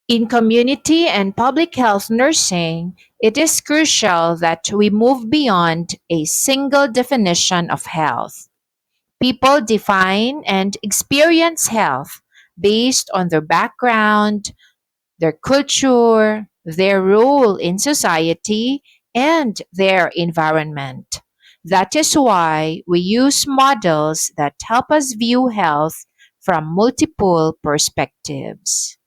In community and public health nursing, it is crucial that we move beyond a single definition of health. People define and experience health based on their background, their culture, their role in society, and their environment. That is why we use models that help us view health from multiple perspectives.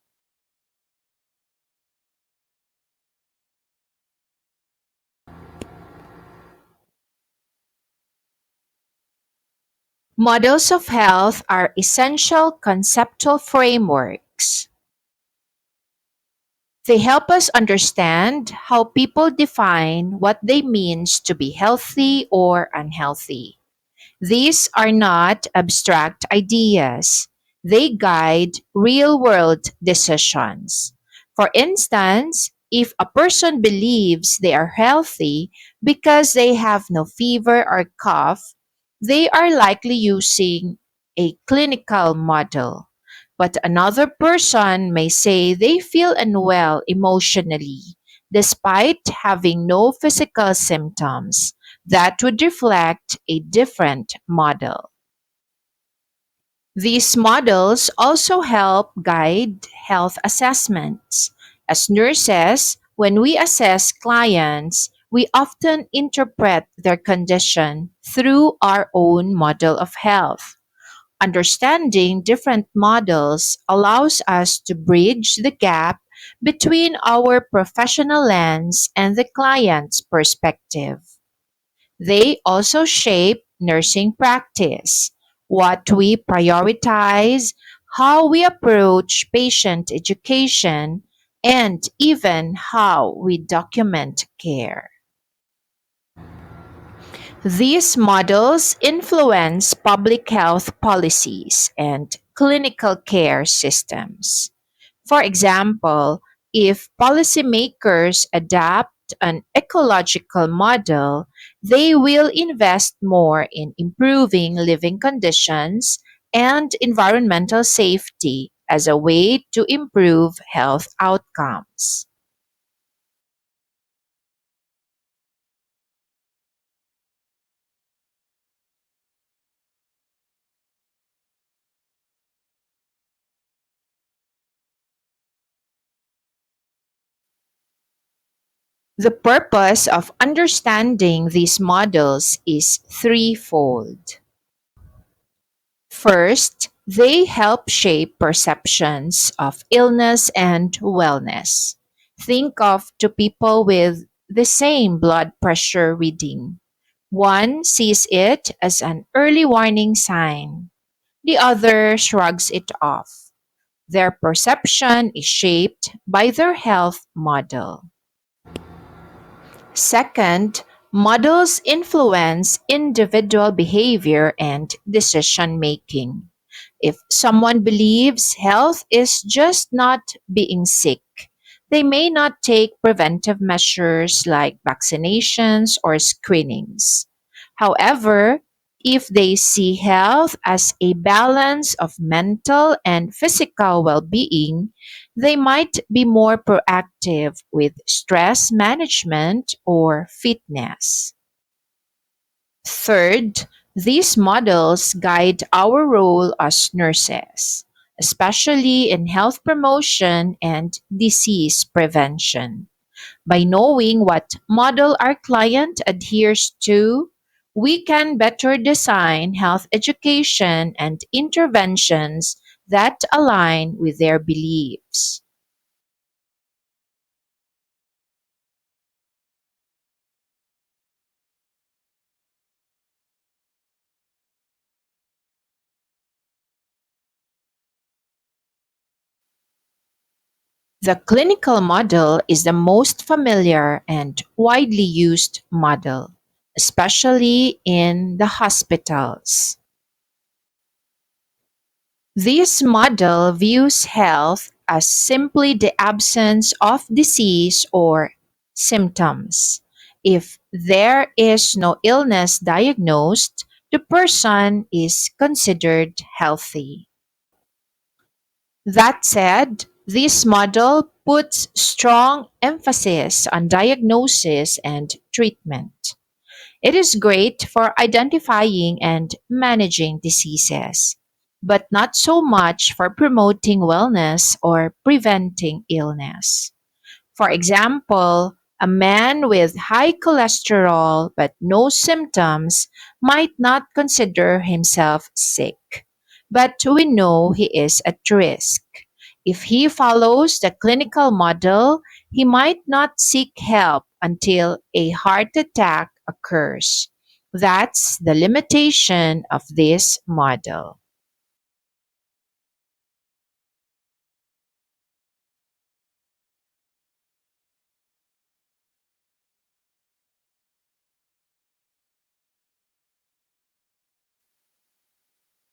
Models of health are essential conceptual frameworks. They help us understand how people define what they means to be healthy or unhealthy. These are not abstract ideas. They guide real world decisions. For instance, if a person believes they are healthy because they have no fever or cough, they are likely using a clinical model. But another person may say they feel unwell emotionally despite having no physical symptoms. That would reflect a different model. These models also help guide health assessments. As nurses, when we assess clients, we often interpret their condition through our own model of health. Understanding different models allows us to bridge the gap between our professional lens and the client's perspective. They also shape nursing practice, what we prioritize, how we approach patient education, and even how we document care. These models influence public health policies and clinical care systems. For example, if policymakers adopt an ecological model, they will invest more in improving living conditions and environmental safety as a way to improve health outcomes. The purpose of understanding these models is threefold. First, they help shape perceptions of illness and wellness. Think of two people with the same blood pressure reading. One sees it as an early warning sign, the other shrugs it off. Their perception is shaped by their health model. Second, models influence individual behavior and decision making. If someone believes health is just not being sick, they may not take preventive measures like vaccinations or screenings. However, if they see health as a balance of mental and physical well being, they might be more proactive with stress management or fitness. Third, these models guide our role as nurses, especially in health promotion and disease prevention. By knowing what model our client adheres to, we can better design health education and interventions that align with their beliefs. The clinical model is the most familiar and widely used model, especially in the hospitals. This model views health as simply the absence of disease or symptoms. If there is no illness diagnosed, the person is considered healthy. That said, This model puts strong emphasis on diagnosis and treatment. It is great for identifying and managing diseases, but not so much for promoting wellness or preventing illness. For example, a man with high cholesterol but no symptoms might not consider himself sick, but we know he is at risk. If he follows the clinical model, he might not seek help until a heart attack occurs. That's the limitation of this model.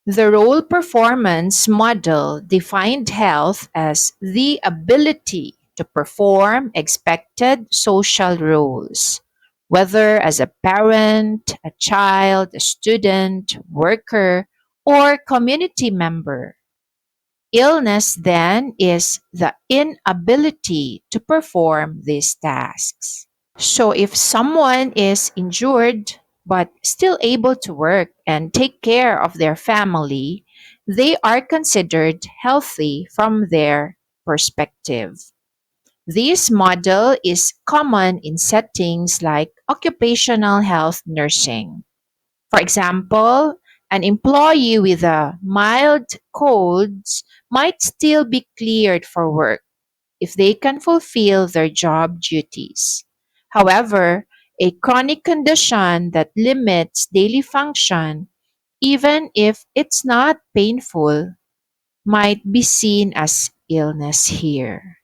The role performance model defined health as the ability to perform expected social roles, whether as a parent, a child, a student, worker, or community member. Illness then is the inability to perform these tasks. So if someone is injured but still able to work and take care of their family, they are considered healthy from their perspective. This model is common in settings like occupational health nursing. For example, an employee with a mild colds might still be cleared for work if they can fulfill their job duties. However, a chronic condition that limits daily function, even if it's not painful, might be seen as illness here.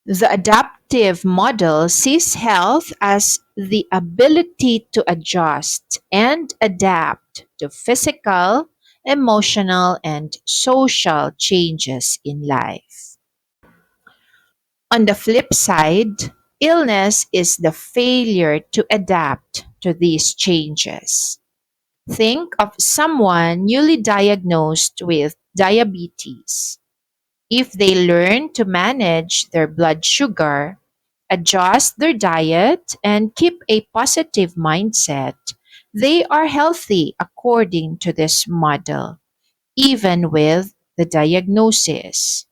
The adaptive model sees health as the ability to adjust and adapt to physical, emotional, and social changes in life. On the flip side, illness is the failure to adapt to these changes. Think of someone newly diagnosed with diabetes. If they learn to manage their blood sugar, adjust their diet, and keep a positive mindset, they are healthy according to this model, even with the diagnosis.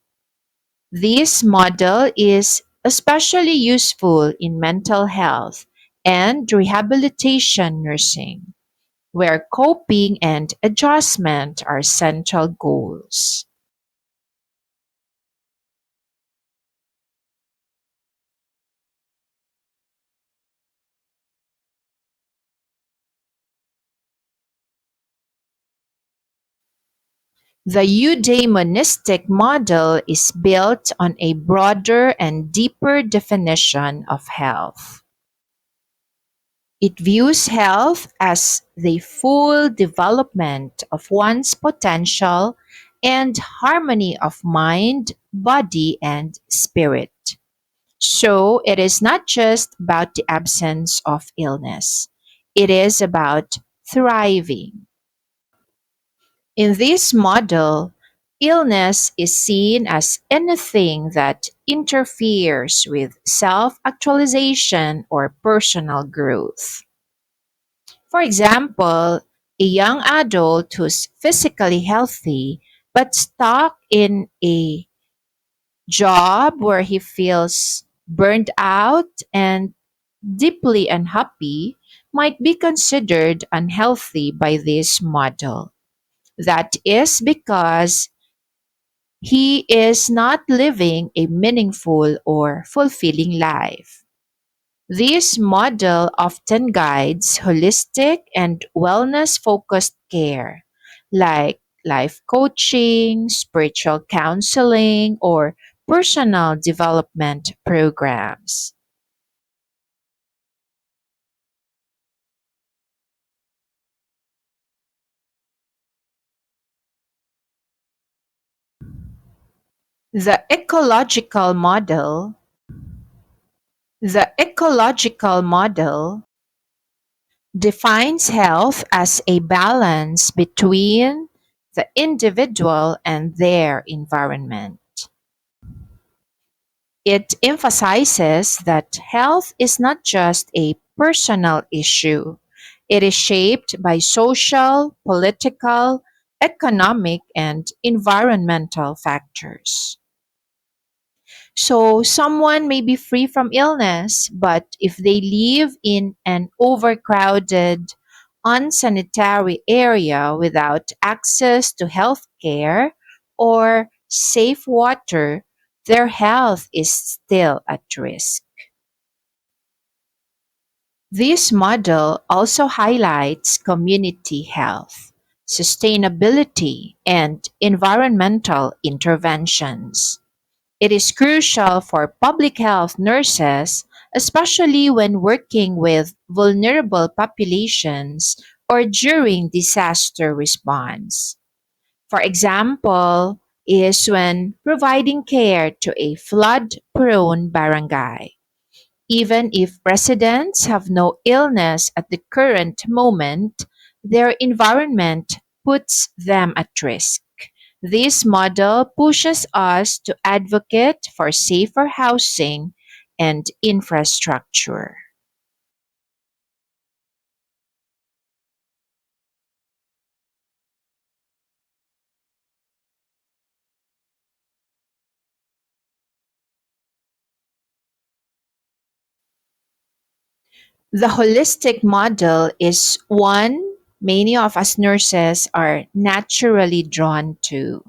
This model is especially useful in mental health and rehabilitation nursing, where coping and adjustment are central goals. The Eudaimonistic model is built on a broader and deeper definition of health. It views health as the full development of one's potential and harmony of mind, body, and spirit. So it is not just about the absence of illness, it is about thriving. In this model, illness is seen as anything that interferes with self actualization or personal growth. For example, a young adult who's physically healthy but stuck in a job where he feels burned out and deeply unhappy might be considered unhealthy by this model. That is because he is not living a meaningful or fulfilling life. This model often guides holistic and wellness focused care, like life coaching, spiritual counseling, or personal development programs. The ecological model The ecological model defines health as a balance between the individual and their environment. It emphasizes that health is not just a personal issue, it is shaped by social, political, economic, and environmental factors. So, someone may be free from illness, but if they live in an overcrowded, unsanitary area without access to health care or safe water, their health is still at risk. This model also highlights community health, sustainability, and environmental interventions. It is crucial for public health nurses, especially when working with vulnerable populations or during disaster response. For example, is when providing care to a flood prone barangay. Even if residents have no illness at the current moment, their environment puts them at risk. This model pushes us to advocate for safer housing and infrastructure. The holistic model is one many of us nurses are naturally drawn to.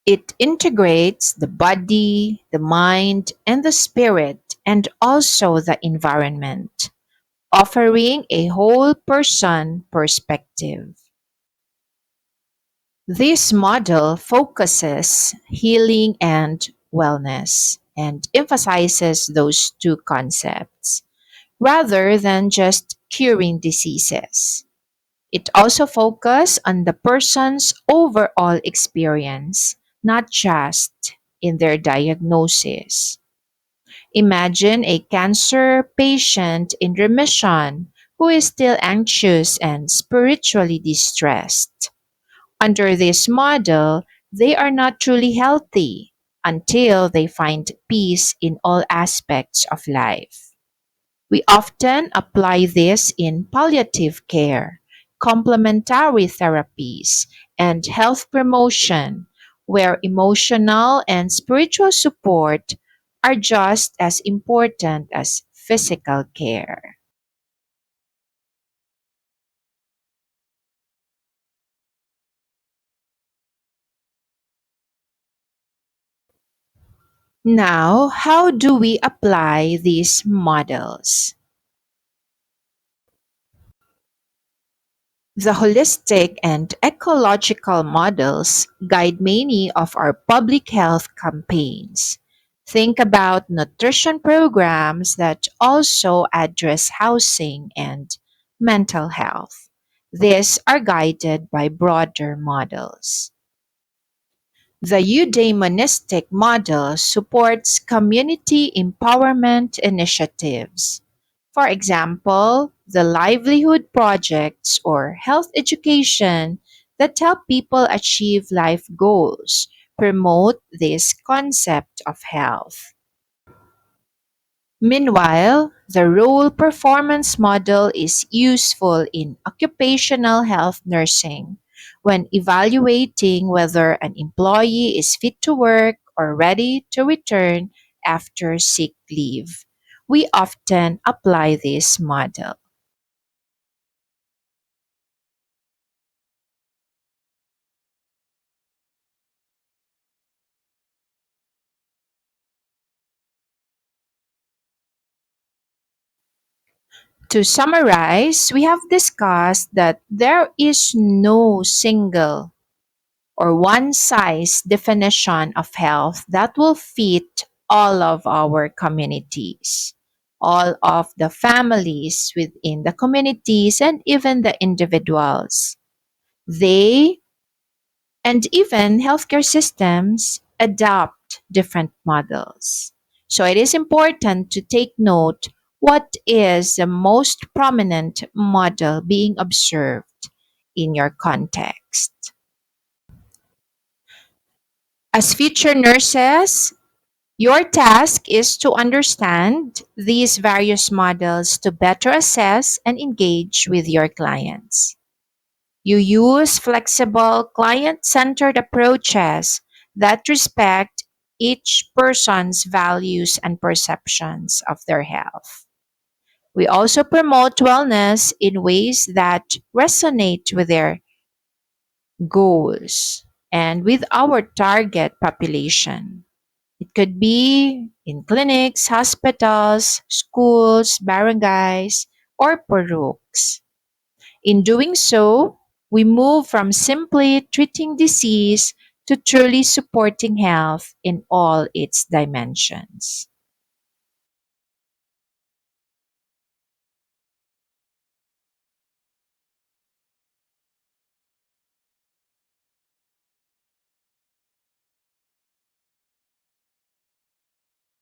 It integrates the body, the mind, and the spirit, and also the environment, offering a whole person perspective. This model focuses healing and wellness and emphasizes those two concepts rather than just curing diseases. It also focuses on the person's overall experience, not just in their diagnosis. Imagine a cancer patient in remission who is still anxious and spiritually distressed. Under this model, they are not truly healthy until they find peace in all aspects of life. We often apply this in palliative care, complementary therapies, and health promotion, where emotional and spiritual support are just as important as physical care. Now, how do we apply these models? The holistic and ecological models guide many of our public health campaigns. Think about nutrition programs that also address housing and mental health. These are guided by broader models. The Eudaimonistic Model supports community empowerment initiatives. For example, the livelihood projects or health education that help people achieve life goals promote this concept of health. Meanwhile, the role performance model is useful in occupational health nursing when evaluating whether an employee is fit to work or ready to return after sick leave. We often apply this model. To summarize, we have discussed that there is no single or one size definition of health that will fit all of our communities, all of the families within the communities, and even the individuals. They and even healthcare systems adopt different models. So it is important to take note what is the most prominent model being observed in your context. As future nurses, your task is to understand these various models to better assess and engage with your clients. You use flexible, client centered approaches that respect each person's values and perceptions of their health. We also promote wellness in ways that resonate with their goals and with our target population. It could be in clinics, hospitals, schools, barangays, or parooks. In doing so, we move from simply treating disease to truly supporting health in all its dimensions.